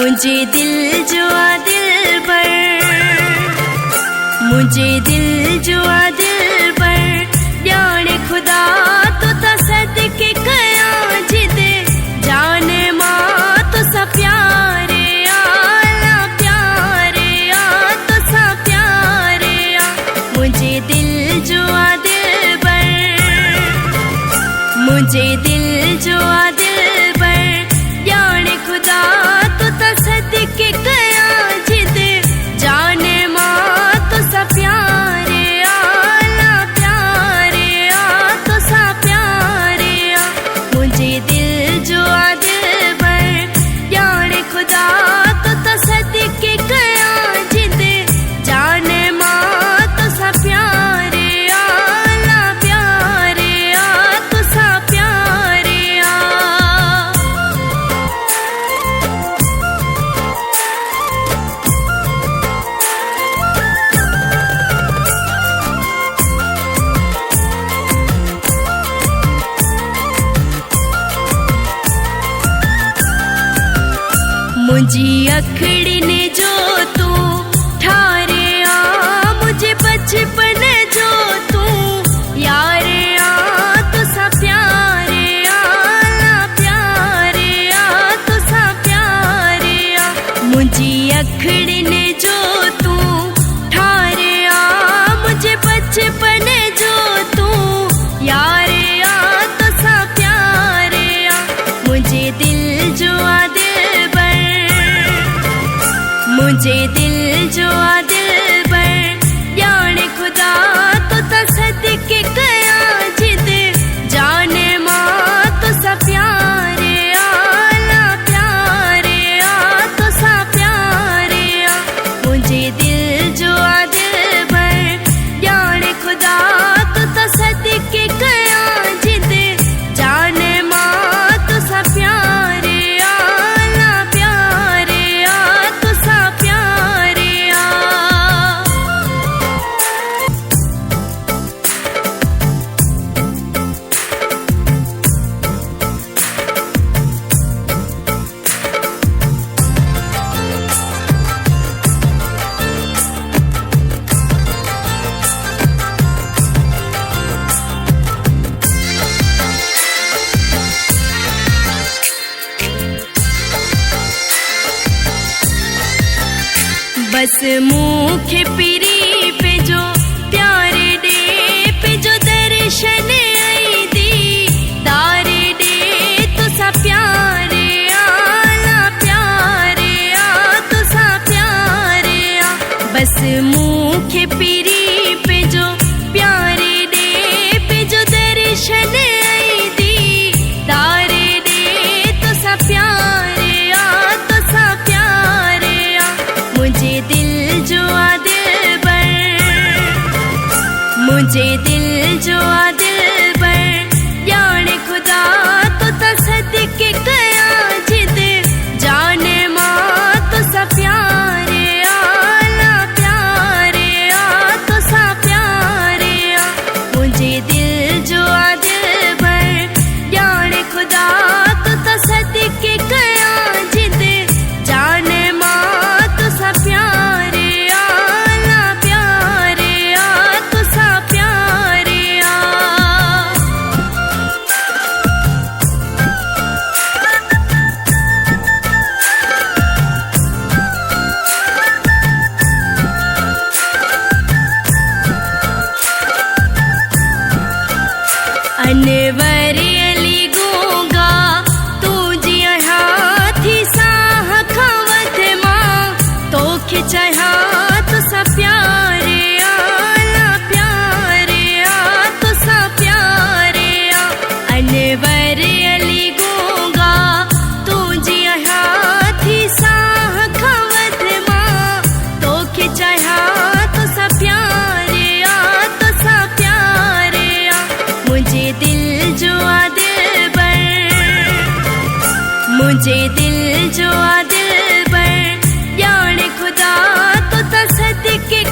मुझे दिल जो आ दिल पर, मुझे दिल जो आ दिल पर जाने खुदा तो सदके कया जिद जाने माँ तो सा प्यारे आला प्यारे आ तो सा प्यारे आ। मुझे दिल जो आ दिल पर, मुझे दिल जो आ दिल पर जाने खुदा तो सदके कया जिद जाने माँ तो सा प्यारे आला प्यारे आ तो सा प्यारे आ। मुझे दिल जो आ दिल पर जाने खुदा तो सदके कया जिद जाने माँ तो सा प्यारे आला प्यारे आ तो सा प्यारे आ। मुझी अखड़ी ने जो तू ठारे आ, मुझे बचपन जो तू यारे आ तो सा प्यारे आला प्यारे आ तो सा प्यारे आ। मुझी अखड़ी ने जो तू ठारे आ, मुझे बचपन जो तू यारे आ तो सा प्यारे आ। मुझे दिल जो आ दिल पर, मुझे दिल जो आ दिल पर जाने खुदा तो सदके कया जिद जाने माँ तो सा प्यारे आला प्यारे आ तो सा प्यारे आ। मुझे दिल जो आ दिल पर जाने खुदा तो सदके कया जिद जाने माँ तो सा प्यारे आला प्यारे आ तो सा प्यारे आ। बस मुख पीरी पे जो प्यारे दे पे जो दर्शन आई दी दारे दे तो सा प्यारे आला प्यारे आ तो सा प्यारे आ। बस मुख पीरी पे जो प्यारे दे पे जो दर्शन आई दी दारे दे तो सा प्यारे आ तो सा प्यारे आ। मुझे दिल जो आ दिल पर, मुझे दिल जो आ दिल पर जाने खुदा तो सदके कया जिद जाने माँ तो सा प्यारे आला प्यारे आ तो सा प्यारे आ। मुझे दिल जो आ दिल पर जाने खुदा तो सदके कया जिद जाने माँ तो सा प्यारे आला प्यारे आ तो सा प्यारे आ। अनवर अली गूंगा तू जिया हाथी साह खवत माँ तो खिंचा तो सा प्यारे आला प्यारे आ तो सा प्यारे आ। अनवर अली गूंगा तू जिया हाथी साह खवत माँ तो खिंचा तो सा प्यारे आ तो सा प्यारे आ। मुझे दिल जो आ दिल पर, मुझे दिल जो आ दिल पर जाने खुदा तो सदके